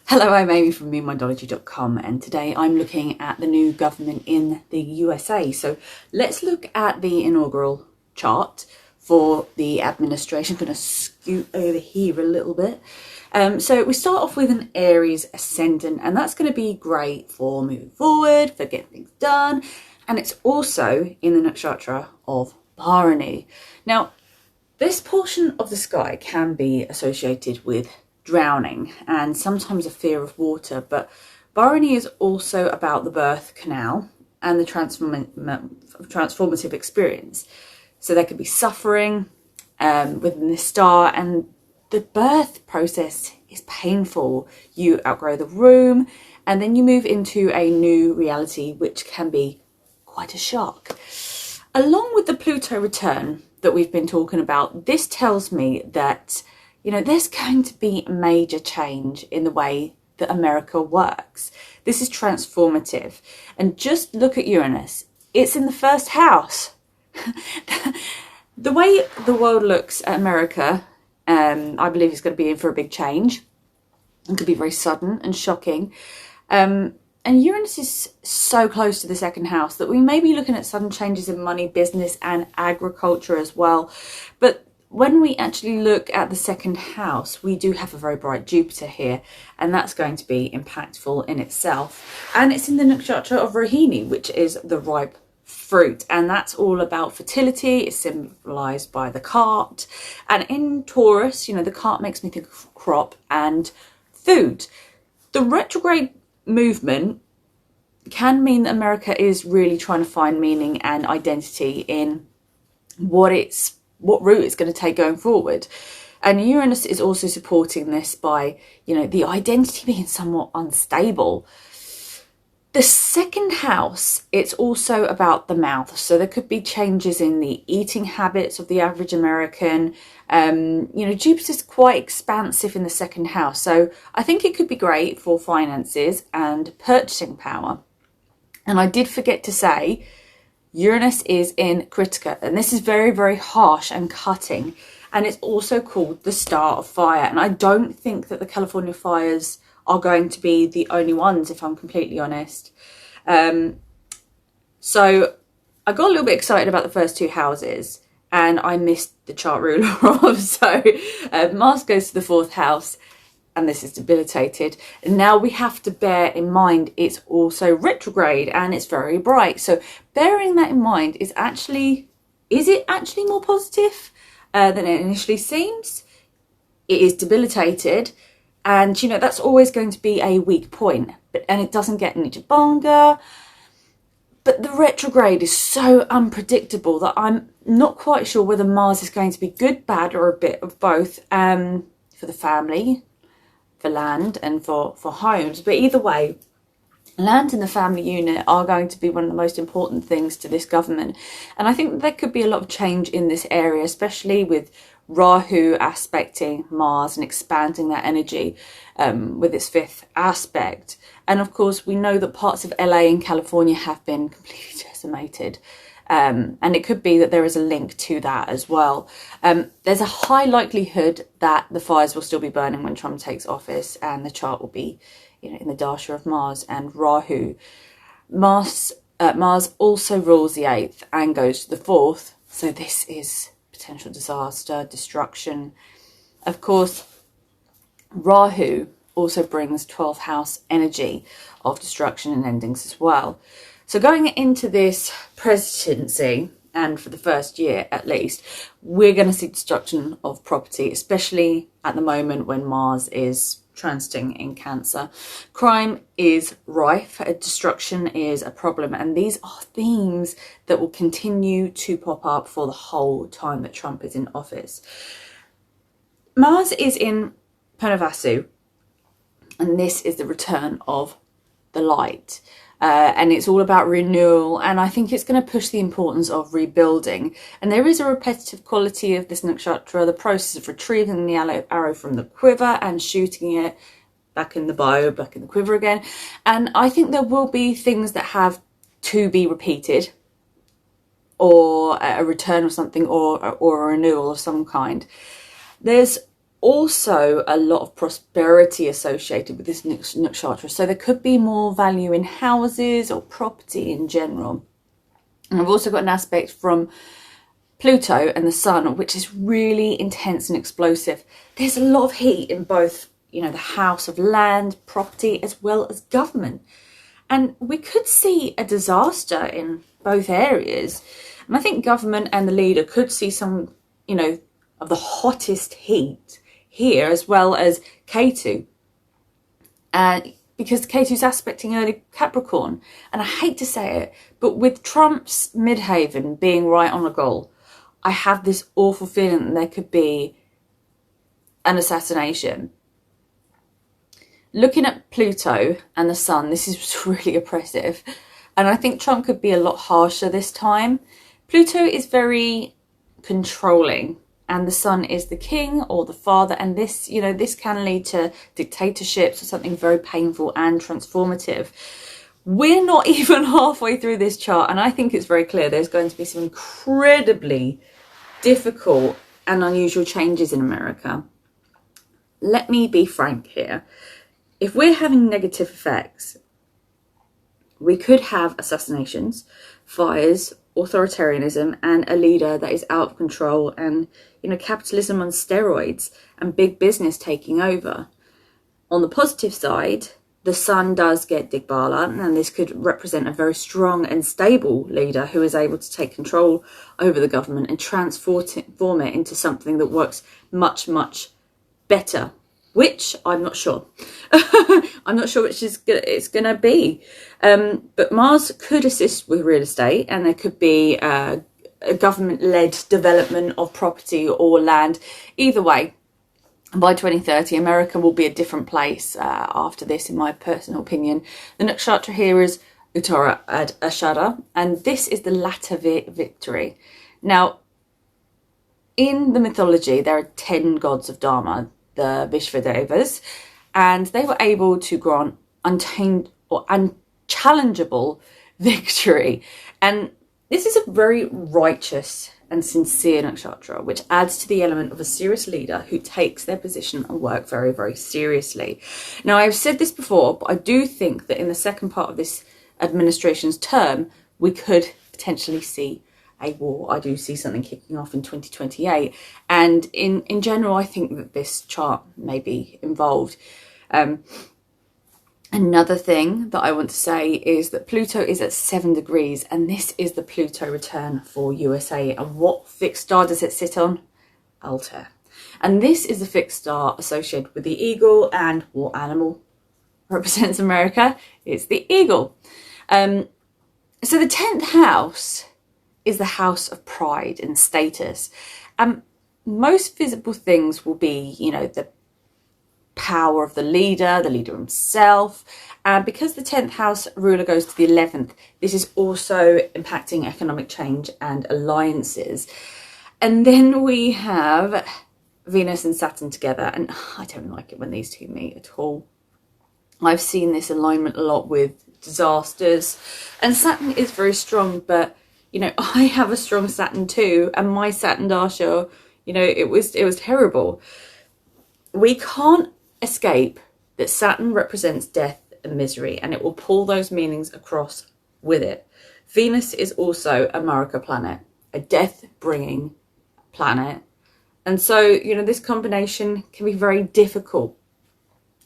Hello, I'm Amy from Inauguration, and today I'm looking at the new government in the USA. So let's look at the inaugural chart for the administration. I'm going to scoot over here a little bit. So we start off with an Aries ascendant, and that's going to be great for moving forward, for getting things done. And it's also in the nakshatra of Bharani. Now, this portion of the sky can be associated with drowning and sometimes a fear of water, but Bharani is also about the birth canal and the transformative experience. So there could be suffering within this star, and the birth process is painful. You outgrow the womb and then you move into a new reality, which can be quite a shock. Along with the Pluto return that we've been talking about, this tells me that there's going to be a major change in the way that America works. This is transformative. And just look at Uranus. It's in the first house. The way the world looks at America, I believe is going to be in for a big change. It could be very sudden and shocking. And Uranus is so close to the second house that we may be looking at sudden changes in money, business and agriculture as well. But when we actually look at the second house, we do have a very bright Jupiter here, and that's going to be impactful in itself. And it's in the nakshatra of Rohini, which is the ripe fruit, and that's all about fertility. It's symbolized by the cart, and in Taurus, the cart makes me think of crop and food. The retrograde movement can mean that America is really trying to find meaning and identity in what route it's going to take going forward. And Uranus is also supporting this by, the identity being somewhat unstable. The second house, it's also about the mouth. So there could be changes in the eating habits of the average American. Jupiter's quite expansive in the second house. So I think it could be great for finances and purchasing power. And I did forget to say, Uranus is in Kritika, and this is very, very harsh and cutting. And it's also called the Star of Fire. And I don't think that the California fires are going to be the only ones, if I'm completely honest. So I got a little bit excited about the first two houses, and I missed the chart ruler off. So Mars goes to the fourth house, and this is debilitated. And now we have to bear in mind it's also retrograde and it's very bright. So bearing that in mind is it actually more positive than it initially seems? It is debilitated, and that's always going to be a weak point. And it doesn't get any Jabanga. But the retrograde is so unpredictable that I'm not quite sure whether Mars is going to be good, bad, or a bit of both for the family, for land and for homes. But either way, land and the family unit are going to be one of the most important things to this government. And I think there could be a lot of change in this area, especially with Rahu aspecting Mars and expanding that energy with its fifth aspect. And of course, we know that parts of LA and California have been completely decimated. And it could be that there is a link to that as well. There's a high likelihood that the fires will still be burning when Trump takes office, and the chart will be, in the dasha of Mars and Rahu. Mars also rules the 8th and goes to the 4th. So this is potential disaster, destruction. Of course, Rahu also brings 12th house energy of destruction and endings as well. So going into this presidency, and for the first year at least, we're going to see destruction of property, especially at the moment when Mars is transiting in Cancer. Crime is rife, destruction is a problem, and these are themes that will continue to pop up for the whole time that Trump is in office. Mars is in Purnavasu, and this is the return of the light. And it's all about renewal, and I think it's going to push the importance of rebuilding. And there is a repetitive quality of this nakshatra, the process of retrieving the arrow from the quiver and shooting it back in the bow, back in the quiver again. And I think there will be things that have to be repeated, or a return of something, or a renewal of some kind. There's also a lot of prosperity associated with this nakshatra. So there could be more value in houses or property in general. And I've also got an aspect from Pluto and the sun, which is really intense and explosive. There's a lot of heat in both, you know, the house of land, property, as well as government. And we could see a disaster in both areas. And I think government and the leader could see some, you know, of the hottest heat here, as well as Ketu. Because Ketu's aspecting early Capricorn. And I hate to say it, but with Trump's midhaven being right on a goal, I have this awful feeling that there could be an assassination. Looking at Pluto and the sun, this is really oppressive. And I think Trump could be a lot harsher this time. Pluto is very controlling, and the sun is the king or the father. And this, you know, this can lead to dictatorships or something very painful and transformative. We're not even halfway through this chart, and I think it's very clear there's going to be some incredibly difficult and unusual changes in America. Let me be frank here. If we're having negative effects, we could have assassinations, fires, authoritarianism, and a leader that is out of control, and, you know, capitalism on steroids and big business taking over. On the positive side, the sun does get Digbala, and this could represent a very strong and stable leader who is able to take control over the government and transform it into something that works much, much better, which I'm not sure. I'm not sure which it's going to be. But Mars could assist with real estate, and there could be a government-led development of property or land. Either way, by 2030, America will be a different place after this, in my personal opinion. The nakshatra here is Uttara Ashada, and this is the latter victory. Now, in the mythology, there are 10 gods of Dharma, the Vishvadevas, and they were able to grant untamed or unchallengeable victory. And this is a very righteous and sincere nakshatra, which adds to the element of a serious leader who takes their position and work very, very seriously. Now, I've said this before, but I do think that in the second part of this administration's term, we could potentially see a war. I do see something kicking off in 2028. And in general, I think that this chart may be involved. Another thing that I want to say is that Pluto is at 7 degrees, and this is the Pluto return for USA. And what fixed star does it sit on? Altair. And this is the fixed star associated with the eagle, and what animal represents America? It's the eagle. So the 10th house is the house of pride and status. Most visible things will be, you know, the power of the leader himself. And because the 10th house ruler goes to the 11th, this is also impacting economic change and alliances. And then we have Venus and Saturn together, and I don't like it when these two meet at all. I've seen this alignment a lot with disasters, and Saturn is very strong, but you know, I have a strong Saturn too, and my Saturn Dasha, you know, it was terrible. We can't escape that Saturn represents death and misery, and it will pull those meanings across with it. Venus is also a Marika planet, a death-bringing planet. And so, you know, this combination can be very difficult,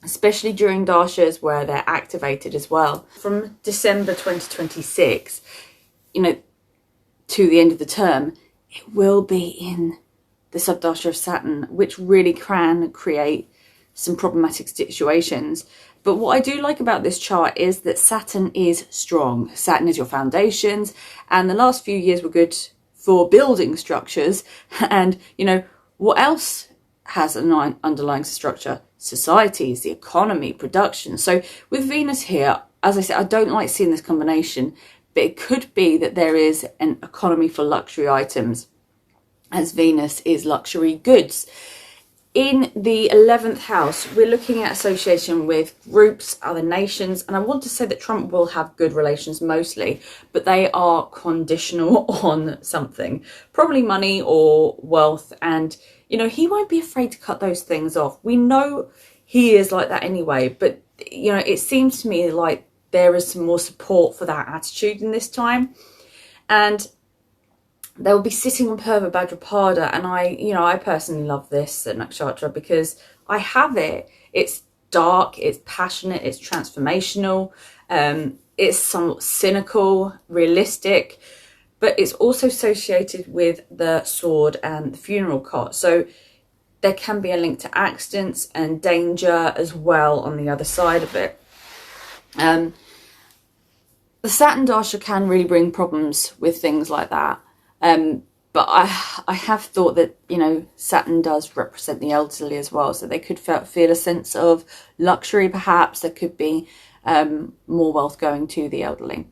especially during dashas where they're activated as well. From December 2026, you know, to the end of the term, it will be in the subdasha of Saturn, which really can create some problematic situations. But what I do like about this chart is that Saturn is strong. Saturn is your foundations, and the last few years were good for building structures. And, you know, what else has an underlying structure? Societies, the economy, production. So with Venus here, as I said, I don't like seeing this combination, but it could be that there is an economy for luxury items, as Venus is luxury goods. In the 11th house, we're looking at association with groups, other nations, and I want to say that Trump will have good relations mostly, but they are conditional on something, probably money or wealth, and you know, he won't be afraid to cut those things off. We know he is like that anyway, but you know, it seems to me like there is some more support for that attitude in this time, and they will be sitting on Purva Bhadrapada, and I personally love this nakshatra because I have it. It's dark, it's passionate, it's transformational, it's somewhat cynical, realistic, but it's also associated with the sword and the funeral cot. So there can be a link to accidents and danger as well on the other side of it. The Saturn Dasha can really bring problems with things like that. But I have thought that, you know, Saturn does represent the elderly as well. So they could feel a sense of luxury, perhaps. There could be more wealth going to the elderly.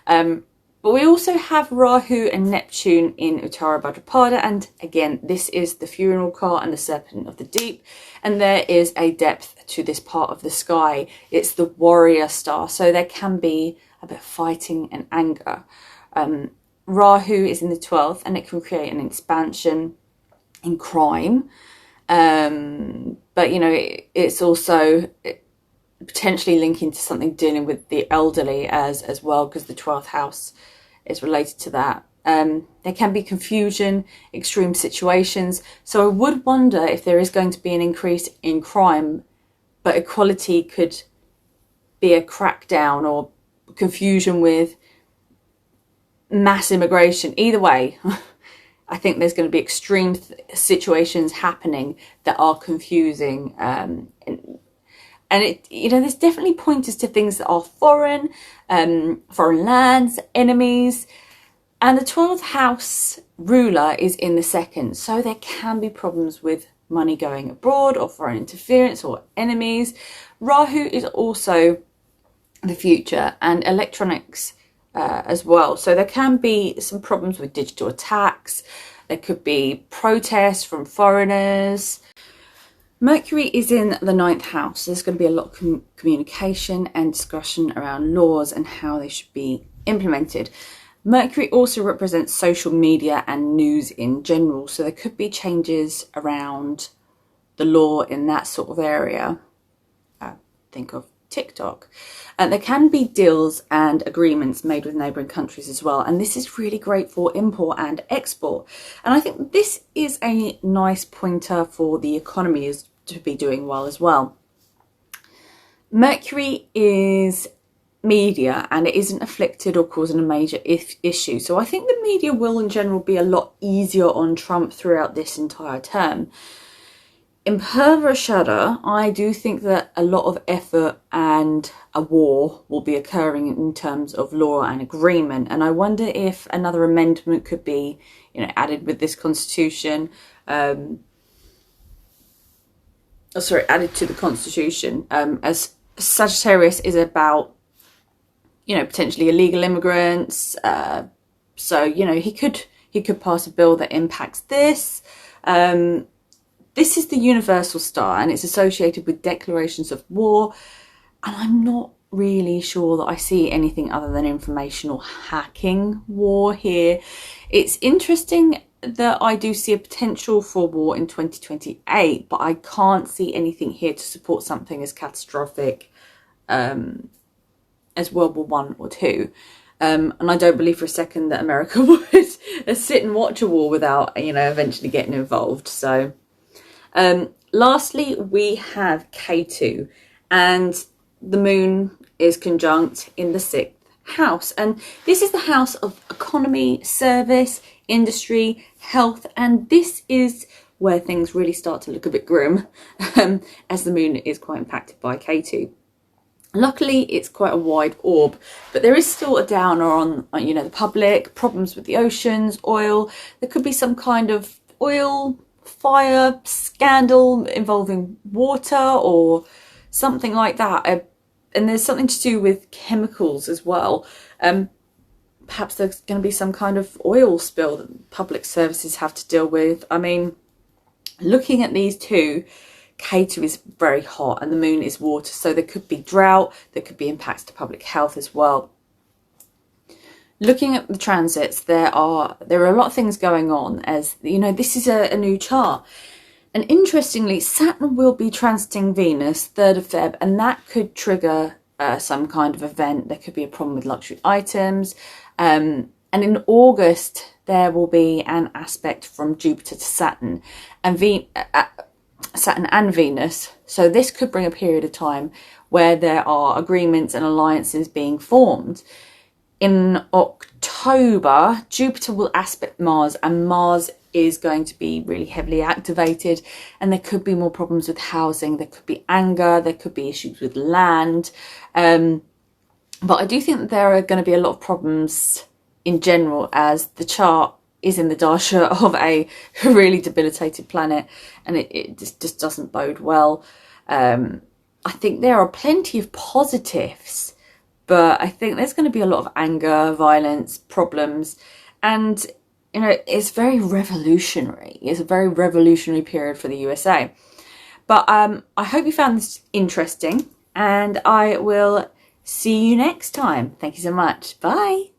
But we also have Rahu and Neptune in Uttara Bhadrapada. And again, this is the funeral cart and the serpent of the deep. And there is a depth to this part of the sky. It's the warrior star. So there can be a bit of fighting and anger. Rahu is in the 12th, and it can create an expansion in crime. But, you know, it's also potentially linking to something dealing with the elderly as well, because the 12th house is related to that. There can be confusion, extreme situations. So I would wonder if there is going to be an increase in crime, but equality could be a crackdown or confusion with mass immigration. Either way, I think there's going to be extreme situations happening that are confusing, and it, you know, there's definitely pointers to things that are foreign lands, enemies, and the 12th house ruler is in the 2nd, so there can be problems with money going abroad or foreign interference or enemies. Rahu is also the future and electronics as well. So there can be some problems with digital attacks. There could be protests from foreigners. Mercury is in the 9th house. There's going to be a lot of communication and discussion around laws and how they should be implemented. Mercury also represents social media and news in general. So there could be changes around the law in that sort of area. Think of TikTok. And there can be deals and agreements made with neighbouring countries as well. And this is really great for import and export. And I think this is a nice pointer for the economy is to be doing well as well. Mercury is media, and it isn't afflicted or causing a major issue. So I think the media will in general be a lot easier on Trump throughout this entire term. In Purvashada, I do think that a lot of effort and a war will be occurring in terms of law and agreement. And I wonder if another amendment could be, you know, added with this constitution. Added to the constitution. As Sagittarius is about, you know, potentially illegal immigrants. So, you know, he could pass a bill that impacts this. This is the universal star, and it's associated with declarations of war. And I'm not really sure that I see anything other than information or hacking war here. It's interesting that I do see a potential for war in 2028, but I can't see anything here to support something as catastrophic as World War I or II. And I don't believe for a second that America would sit and watch a war without, you know, eventually getting involved. So lastly, we have K2, and the moon is conjunct in the 6th house. And this is the house of economy, service, industry, health. And this is where things really start to look a bit grim as the moon is quite impacted by K2. Luckily, it's quite a wide orb, but there is still a downer on, you know, the public, problems with the oceans, oil. There could be some kind of oil fire scandal involving water or something like that. And there's something to do with chemicals as well. Perhaps there's going to be some kind of oil spill that public services have to deal with. I mean, Looking at these two, Ketu is very hot and the moon is water, so there could be drought, there could be impacts to public health as well. Looking at the transits, there are a lot of things going on, as you know, this is a new chart. And interestingly, Saturn will be transiting Venus 3rd of Feb, and that could trigger some kind of event. There could be a problem with luxury items. And in August, there will be an aspect from Jupiter to Saturn and Saturn and Venus. So this could bring a period of time where there are agreements and alliances being formed. In October, Jupiter will aspect Mars, and Mars is going to be really heavily activated, and there could be more problems with housing, there could be anger, there could be issues with land. But I do think that there are going to be a lot of problems in general, as the chart is in the dasha of a really debilitated planet, and it just doesn't bode well. I think there are plenty of positives, but I think there's going to be a lot of anger, violence, problems, and you know, it's very revolutionary. It's a very revolutionary period for the USA. But I hope you found this interesting, and I will see you next time. Thank you so much. Bye.